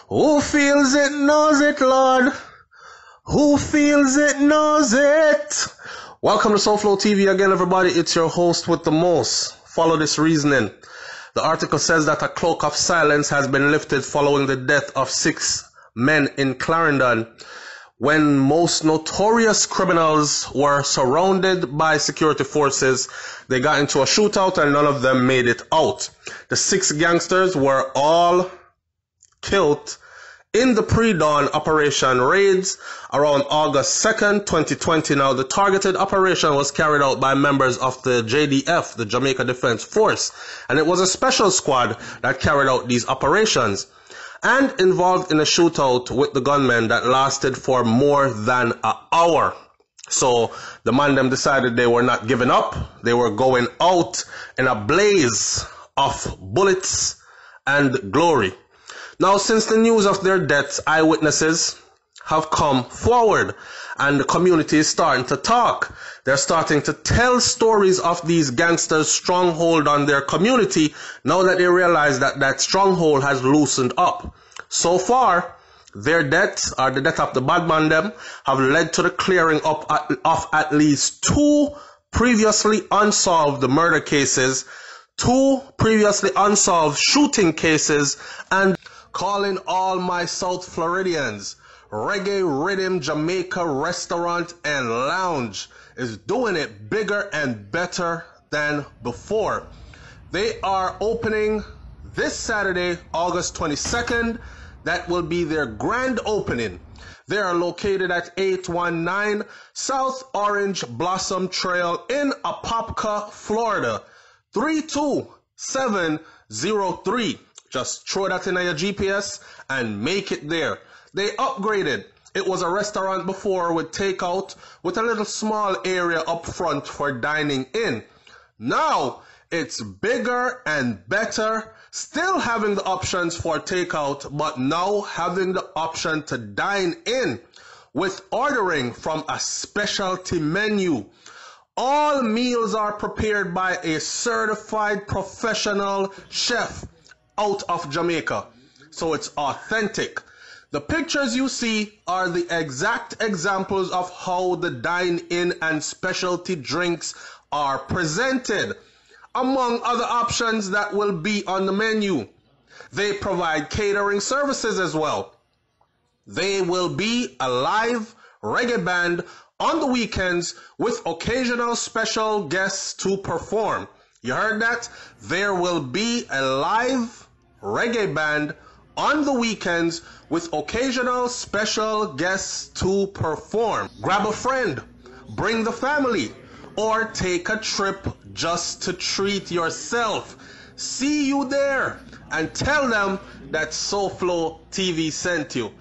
Who feels it knows it, Lord. Who feels it knows it. Welcome to Soulflow TV again, everybody. It's your host with the most. Follow this reasoning. The article says that a cloak of silence has been lifted following the death of 6 men in Clarendon when most notorious criminals were surrounded by security forces. They got into a shootout and none of them made it out. The 6 gangsters were all killed in the pre-dawn operation raids around August 2nd, 2020. Now, the targeted operation was carried out by members of the JDF, the Jamaica Defense Force, and it was a special squad that carried out these operations and involved in a shootout with the gunmen that lasted for more than an hour. So the man them decided they were not giving up. They were going out in a blaze of bullets and glory. Now, since the news of their deaths, eyewitnesses have come forward and the community is starting to talk. They're starting to tell stories of these gangsters' stronghold on their community now that they realize that that stronghold has loosened up. So far, their deaths, or the death of the bad man them, have led to the clearing up of at least 2 previously unsolved murder cases, 2 previously unsolved shooting cases, and calling all my South Floridians, Reggae Rhythm Jamaica Restaurant and Lounge is doing it bigger and better than before. They are opening this Saturday, August 22nd. That will be their grand opening. They are located at 819 South Orange Blossom Trail in Apopka, Florida, 32703. Just throw that in your GPS and make it there. They upgraded. It was a restaurant before with takeout with a little small area up front for dining in. Now it's bigger and better, still having the options for takeout, but now having the option to dine in with ordering from a specialty menu. All meals are prepared by a certified professional chef out of Jamaica, so it's authentic. The pictures you see are the exact examples of how the dine-in and specialty drinks are presented, among other options that will be on the menu. They provide catering services as well. They will be a live reggae band on the weekends with occasional special guests to perform. You heard that? There will be a live reggae band on the weekends with occasional special guests to perform. Grab a friend, bring the family, or take a trip just to treat yourself. See you there and tell them that Soulflow TV sent you.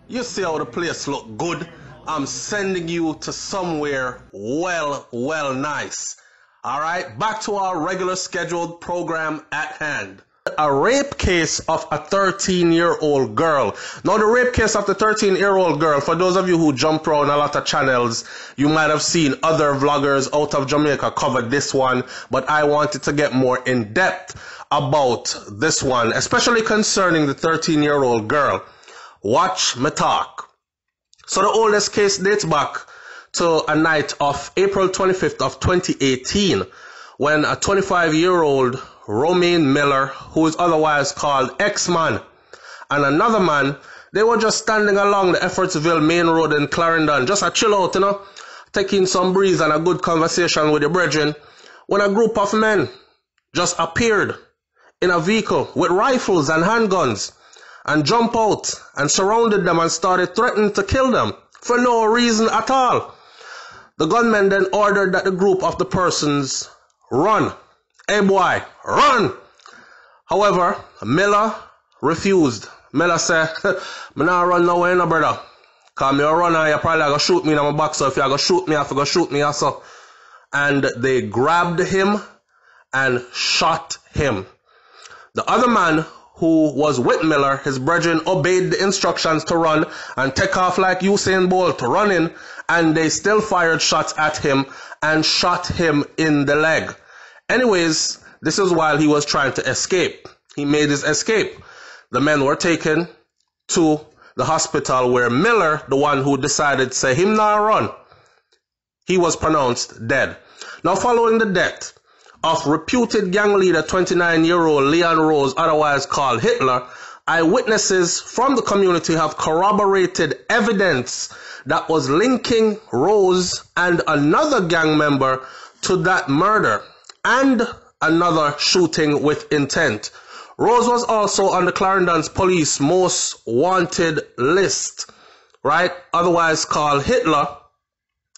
You see how the place look good? I'm sending you to somewhere well nice. All right, back to our regular scheduled program at hand. A rape case of a 13-year-old girl. Now, the rape case of the 13-year-old girl, for those of you who jump around a lot of channels, you might have seen other vloggers out of Jamaica cover this one, but I wanted to get more in depth about this one, especially concerning the 13-year-old girl. Watch me talk. So the oldest case dates back to a night of April 25th of 2018, when a 25-year-old Romaine Miller, who is otherwise called X-Man, and another man, they were just standing along the Effortsville main road in Clarendon, just a chill out, taking some breeze and a good conversation with the brethren, when a group of men just appeared in a vehicle with rifles and handguns and jumped out and surrounded them and started threatening to kill them for no reason at all. The gunmen then ordered that the group of the persons run. Hey boy, run! However, Miller refused. Miller said, "Me not run nowhere, no brother. Cause me a runner, you probably gonna shoot me in my back, so if you gonna shoot me, you have to go shoot me also." And they grabbed him and shot him. The other man who was with Miller, his brethren, obeyed the instructions to run and take off like Usain Bolt, running, and they still fired shots at him and shot him in the leg. Anyways, this is while he was trying to escape. He made his escape. The men were taken to the hospital where Miller, the one who decided to say him not run, he was pronounced dead. Now, following the death of reputed gang leader 29-year-old Leon Rose, otherwise called Hitler, eyewitnesses from the community have corroborated evidence that was linking Rose and another gang member to that murder and another shooting with intent. Rose was also on the Clarendon's police most wanted list, right? Otherwise called Hitler.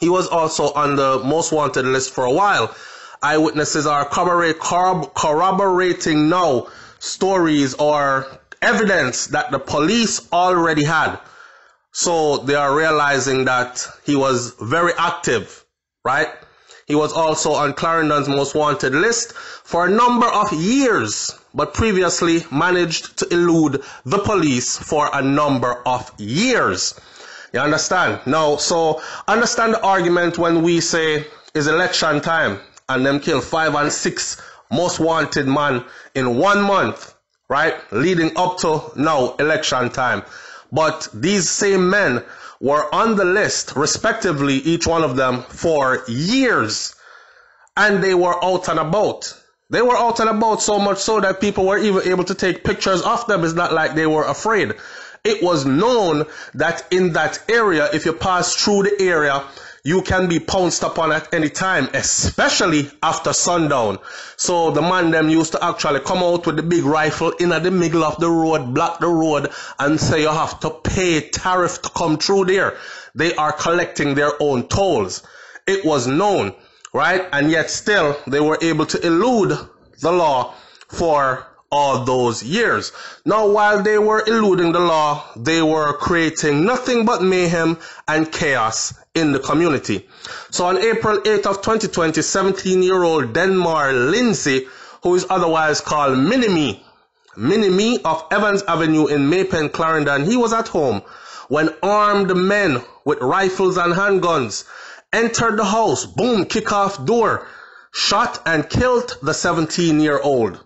He was also on the most wanted list for a while. Eyewitnesses are corroborating now stories or evidence that the police already had. So they are realizing that he was very active, right? He was also on Clarendon's most wanted list for a number of years, but previously managed to elude the police for a number of years. You understand? Now, so understand the argument when we say it's election time and them kill 5 and 6 most wanted man in 1 month, right? Leading up to now election time. But these same men were on the list, respectively, each one of them, for years. And they were out and about. They were out and about so much so that people were even able to take pictures of them. It's not like they were afraid. It was known that in that area, if you pass through the area, you can be pounced upon at any time, especially after sundown. So the man them used to actually come out with the big rifle in the middle of the road, block the road, and say you have to pay tariff to come through there. They are collecting their own tolls. It was known, right? And yet still they were able to elude the law for all those years. Now, while they were eluding the law, they were creating nothing but mayhem and chaos in the community. So on April 8th of 2020, 17-year-old Denmar Lindsay, who is otherwise called Mini-Me of Evans Avenue in Maypen, Clarendon, he was at home when armed men with rifles and handguns entered the house, boom, kick off door, shot and killed the 17-year-old.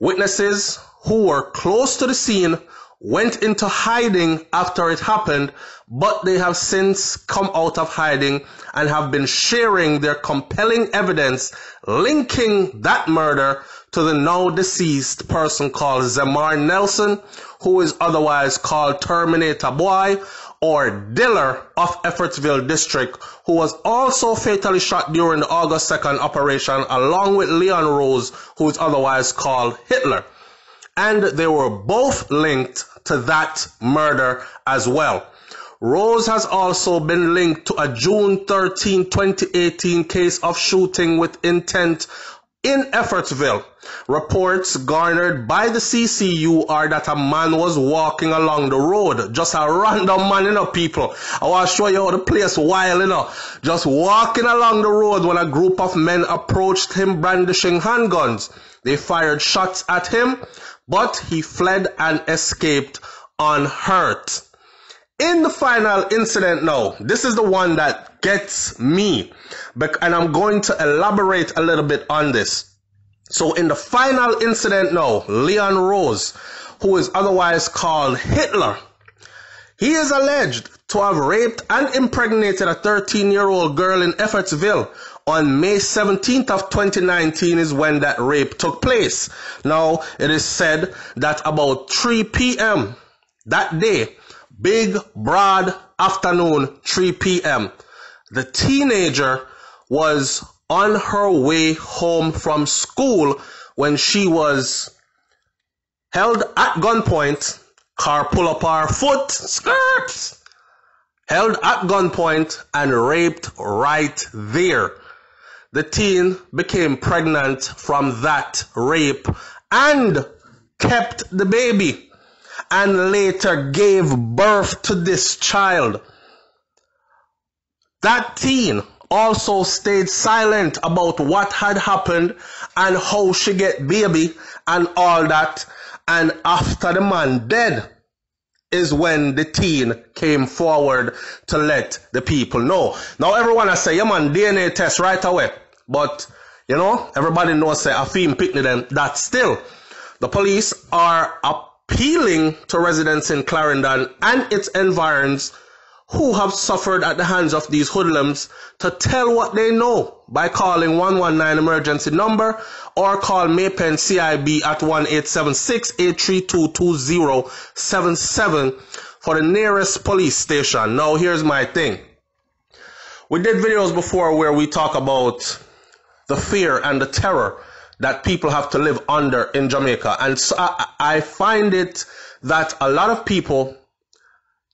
Witnesses who were close to the scene went into hiding after it happened, but they have since come out of hiding and have been sharing their compelling evidence linking that murder to the now deceased person called Zemar Nelson, who is otherwise called Terminator Boy, or Diller of Effortsville District, who was also fatally shot during the August 2nd operation, along with Leon Rose, who is otherwise called Hitler. And they were both linked to that murder as well. Rose has also been linked to a June 13, 2018 case of shooting with intent in Effortsville. Reports garnered by the CCU are that a man was walking along the road, just a random man, people. I want to show you how the place wild, just walking along the road when a group of men approached him brandishing handguns. They fired shots at him, but he fled and escaped unhurt. In the final incident now, this is the one that gets me, and I'm going to elaborate a little bit on this. So in the final incident now, Leon Rose, who is otherwise called Hitler, he is alleged to have raped and impregnated a 13-year-old girl in Effortsville. On May 17th of 2019 is when that rape took place. Now, it is said that about 3 p.m. that day, big, broad afternoon, 3 p.m., the teenager was on her way home from school when she was held at gunpoint, car pull up her foot, skirts, held at gunpoint and raped right there. The teen became pregnant from that rape and kept the baby and later gave birth to this child. That teen also stayed silent about what had happened and how she get baby and all that. And after the man dead is when the teen came forward to let the people know. Now everyone I say, yeah man, DNA test right away. But, everybody knows say a film picnic them. That still, the police are appealing to residents in Clarendon and its environs who have suffered at the hands of these hoodlums to tell what they know by calling 119 emergency number or call Maypen CIB at 1-876-832-2077 for the nearest police station. Now, here's my thing. We did videos before where we talk about the fear and the terror that people have to live under in Jamaica. And so I find it that a lot of people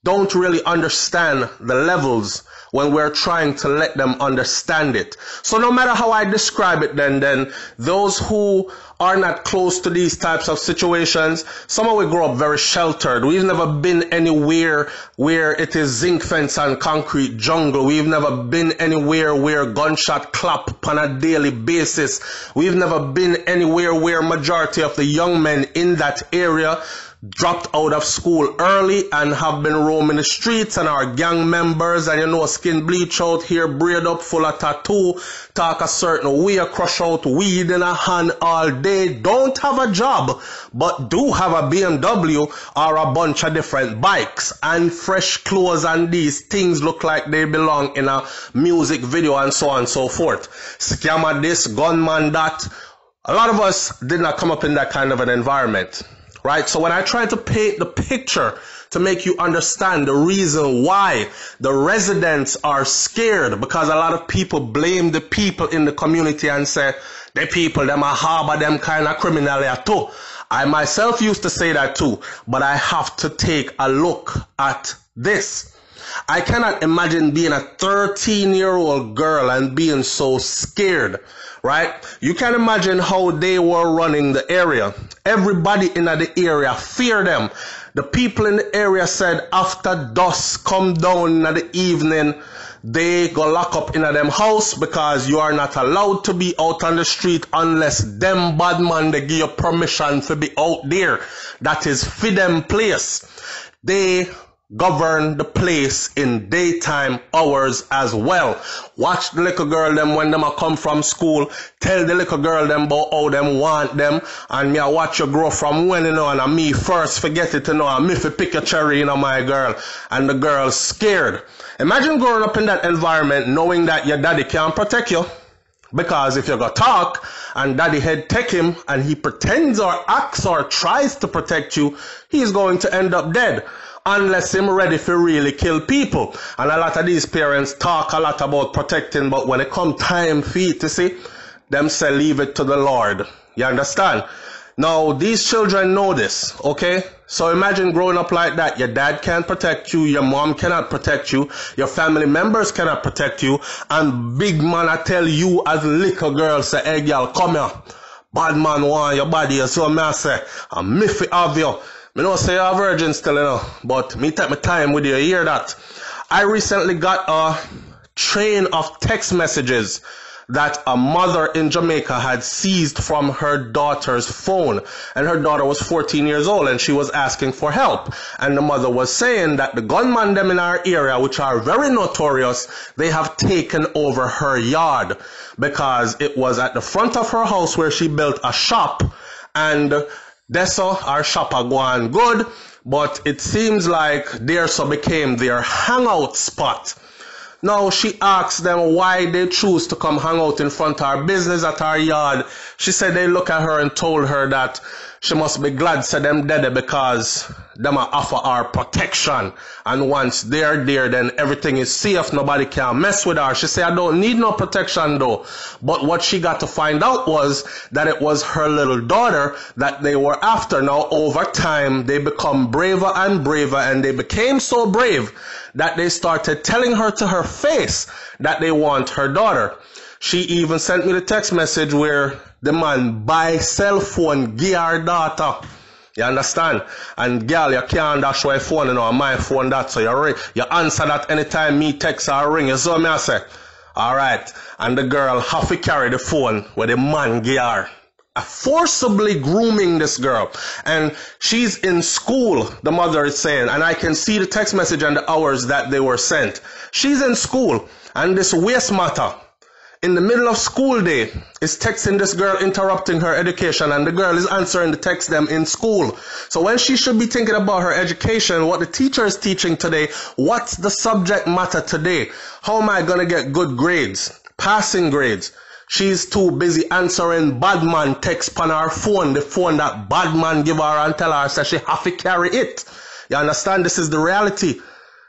don't really understand the levels when we're trying to let them understand it. So no matter how I describe it, then those who are not close to these types of situations, some of we grow up very sheltered. We've never been anywhere where it is zinc fence and concrete jungle. We've never been anywhere where gunshot clap on a daily basis. We've never been anywhere where majority of the young men in that area dropped out of school early and have been roaming the streets and are gang members, and skin bleach out, hair braid up full of tattoo, talk a certain way, crush out weed in a hand all day, don't have a job but do have a BMW or a bunch of different bikes and fresh clothes, and these things look like they belong in a music video and so on and so forth. Scammer this, gunman that. A lot of us did not come up in that kind of an environment. Right? So when I try to paint the picture to make you understand the reason why the residents are scared, because a lot of people blame the people in the community and say, the people, them are harbor them kind of criminal too. I myself used to say that too, but I have to take a look at this. I cannot imagine being a 13-year-old girl and being so scared. Right? You can imagine how they were running the area. Everybody in the area feared them. The people in the area said after dusk come down in the evening, they go lock up in them house because you are not allowed to be out on the street unless them bad man they give you permission to be out there. That is for them place. They govern the place in daytime hours as well. Watch the little girl them when them a come from school. Tell the little girl them about how them want them. And me I watch you grow from when and me first forget it and me fi pick a cherry my girl. And the girl's scared. Imagine growing up in that environment knowing that your daddy can't protect you. Because if you go talk and daddy head take him and he pretends or acts or tries to protect you, he's going to end up dead. Unless him ready for really kill people. And a lot of these parents talk a lot about protecting, but when it come time for it, to see, them say leave it to the Lord. You understand? Now, these children know this, okay? So imagine growing up like that. Your dad can't protect you, your mom cannot protect you, your family members cannot protect you, and big man I tell you as little girl say, hey girl, come here. Bad man want your body, so me say, I'm me fi have you. Me know say you're a virgin still, but me take my time with you hear that. I recently got a train of text messages that a mother in Jamaica had seized from her daughter's phone. And her daughter was 14 years old and she was asking for help. And the mother was saying that the gunman them in our area, which are very notorious, they have taken over her yard because it was at the front of her house where she built a shop, and Deso, our shop are going good, but it seems like there so became their hangout spot. Now she asked them why they choose to come hang out in front of our business at our yard. She said they look at her and told her that she must be glad say them dead because them a offer our protection. And once they're there, then everything is safe. Nobody can mess with her. She said, I don't need no protection though. But what she got to find out was that it was her little daughter that they were after. Now over time, they become braver and braver, and they became so brave that they started telling her to her face that they want her daughter. She even sent me the text message where the man buy cell phone, give her daughter. You understand? And girl, you can't dash my phone, my phone that, so you answer that anytime me text or ring. You saw me I say, alright. And the girl have to carry the phone where the man give her. Forcibly grooming this girl, and she's in school, the mother is saying, and I can see the text message and the hours that they were sent. She's in school, and this waste matter in the middle of school day, is texting this girl, interrupting her education, and the girl is answering the text them in school. So when she should be thinking about her education, what the teacher is teaching today, what's the subject matter today? How am I going to get good grades, passing grades? She's too busy answering bad man text on her phone, the phone that bad man give her and tell her that she have to carry it. You understand? This is the reality.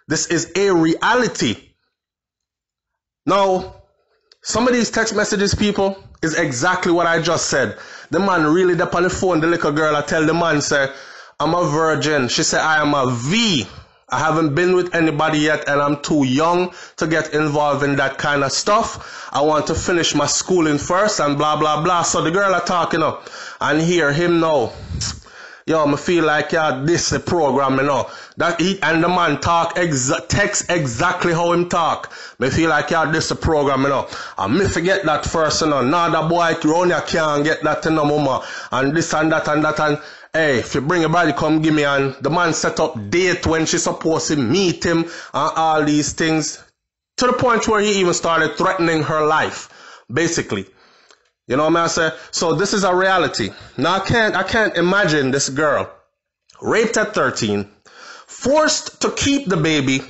This is a reality. Now, some of these text messages, people, is exactly what I just said. The man really up on the phone, the little girl, I tell the man, say, I'm a virgin. She said, I am a V. I haven't been with anybody yet, and I'm too young to get involved in that kind of stuff. I want to finish my schooling first, and blah, blah, blah. So the girl are talking up, and hear him now. Yo, I feel like, yeah, this the program, you know. That he and the man talk, text exactly how him talk. Me feel like, yeah, this the program, you know. And me forget that first, you know. Now that boy around here can't get that, you know, mama. And this and that and that and, hey, if you bring your body, come give me. And the man set up date when she supposed to meet him and all these things. To the point where he even started threatening her life, basically. You know what I'm saying? So this is a reality. Now I can't imagine this girl raped at 13, forced to keep the baby,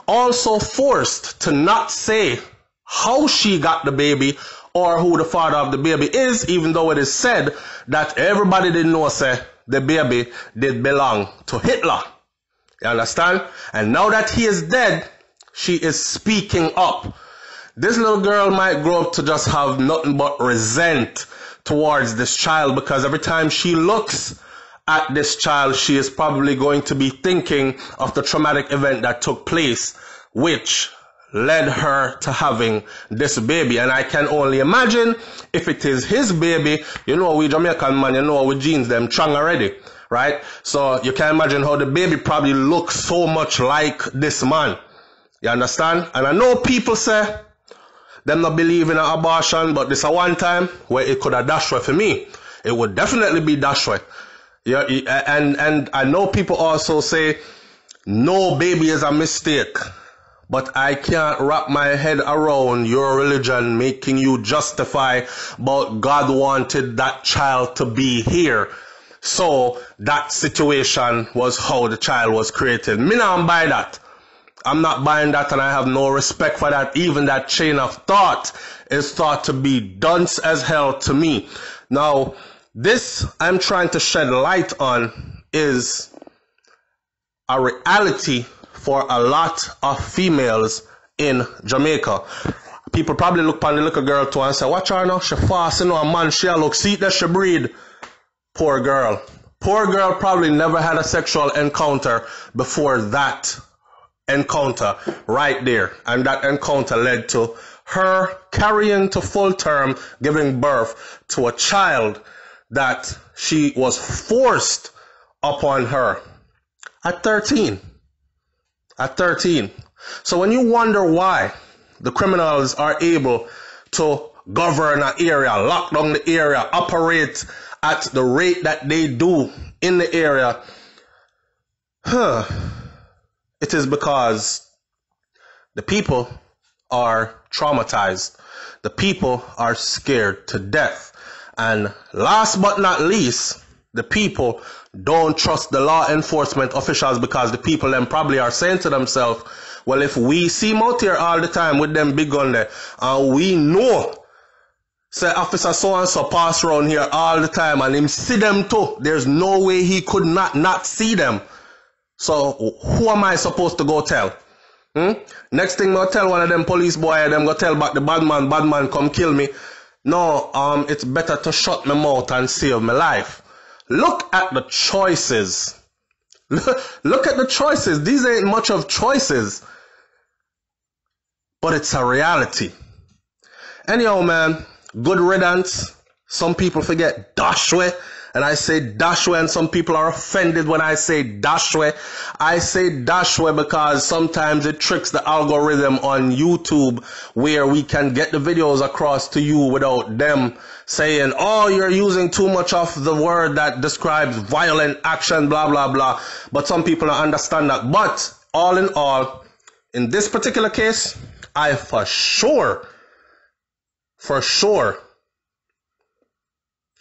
also forced to not say how she got the baby or who the father of the baby is, even though it is said that everybody didn't know, say, the baby did belong to Hitler. You understand? And now that he is dead, she is speaking up. This little girl might grow up to just have nothing but resent towards this child, because every time she looks at this child, she is probably going to be thinking of the traumatic event that took place, which led her to having this baby. And I can only imagine if it is his baby, you know, we Jamaican man, you know, with genes, them strong already, right? So you can imagine how the baby probably looks so much like this man. You understand? And I know people say, them not believe in an abortion, but this a one time where it could have dashed away for me. It would definitely be dashed away. Yeah, and I know people also say no baby is a mistake, but I can't wrap my head around your religion making you justify but God wanted that child to be here. So that situation was how the child was created. Me not buy that. I'm not buying that, and I have no respect for that. Even that chain of thought is thought to be dunce as hell to me. Now, this I'm trying to shed light on is a reality for a lot of females in Jamaica. People probably look upon the little girl too and say, watch her now, she fast, you know, a man, she look, see that she breed. Poor girl. Poor girl probably never had a sexual encounter before that encounter right there, and that encounter led to her carrying to full term, giving birth to a child that she was forced upon her at 13. At 13. So when you wonder why the criminals are able to govern an area, lock down the area, operate at the rate that they do in the area, it is because the people are traumatized. The people are scared to death. And last but not least, the people don't trust the law enforcement officials, because the people then probably are saying to themselves, well, if we see him out here all the time with them big gun there, and we know, say, officer so-and-so pass around here all the time, and him see them too, there's no way he could not see them. So who am I supposed to go tell? Next thing I'll tell one of them police boy, them go tell back the bad man come kill me. No, it's better to shut my mouth and save my life. Look at the choices. Look at the choices. These ain't much of choices, but it's a reality. Anyhow, man, good riddance. Some people forget Dashway, and I say Dashway, and some people are offended when I say Dashway. I say Dashway because sometimes it tricks the algorithm on YouTube, where we can get the videos across to you without them saying, oh, you're using too much of the word that describes violent action, blah, blah, blah. But some people don't understand that. But all in all, in this particular case, I for sure for sure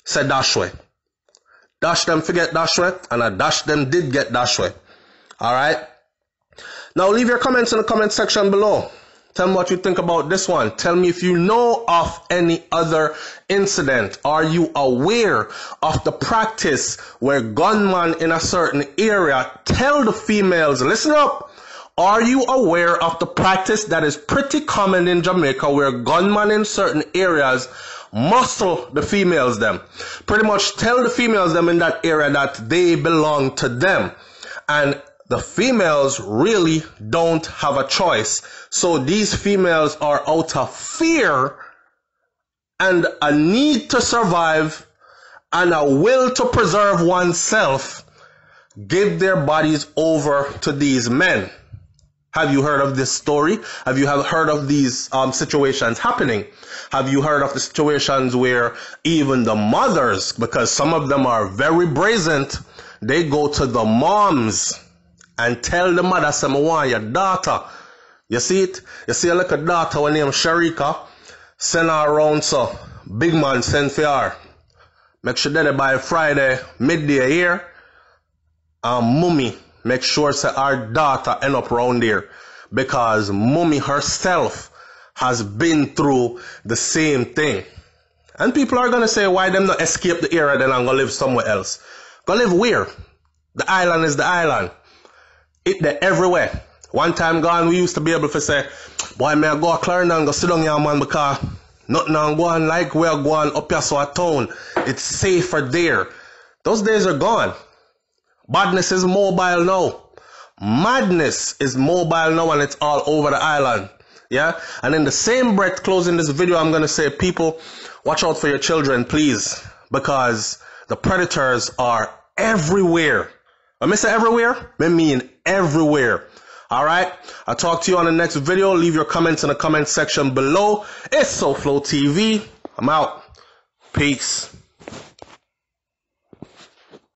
said Dashway. Dash them forget Dashway, and a Dash them did get Dashway. Alright? Now leave your comments in the comment section below. Tell me what you think about this one. Tell me if you know of any other incident. Are you aware of the practice where gunmen in a certain area tell the females, listen up. Are you aware of the practice that is pretty common in Jamaica where gunmen in certain areas muscle the females them? Pretty much tell the females them in that area that they belong to them. And the females really don't have a choice. So these females are out of fear and a need to survive and a will to preserve oneself, give their bodies over to these men. Have you heard of this story? Have you heard of these situations happening? Have you heard of the situations where even the mothers, because some of them are very brazen, they go to the moms and tell the mother, say, I want your daughter. You see it? You see a little daughter when named Sharika, send her around, so big man send for her. Make sure that by Friday, midday here, mommy, make sure say our daughter end up around there. Because mommy herself has been through the same thing. And people are going to say, why them not escape the area then and go live somewhere else? Go live where? The island is the island. It there everywhere. One time gone, we used to be able to say, boy, may I go to Clarendon and go sit down here, man, because nothing on going like we're going up here so a town. It's safer there. Those days are gone. Badness is mobile now. Madness is mobile now and it's all over the island. Yeah? And in the same breath, closing this video, I'm going to say, people, watch out for your children, please. Because the predators are everywhere. When I say everywhere, I mean everywhere. Alright? I'll talk to you on the next video. Leave your comments in the comment section below. It's SoFlo TV. I'm out. Peace.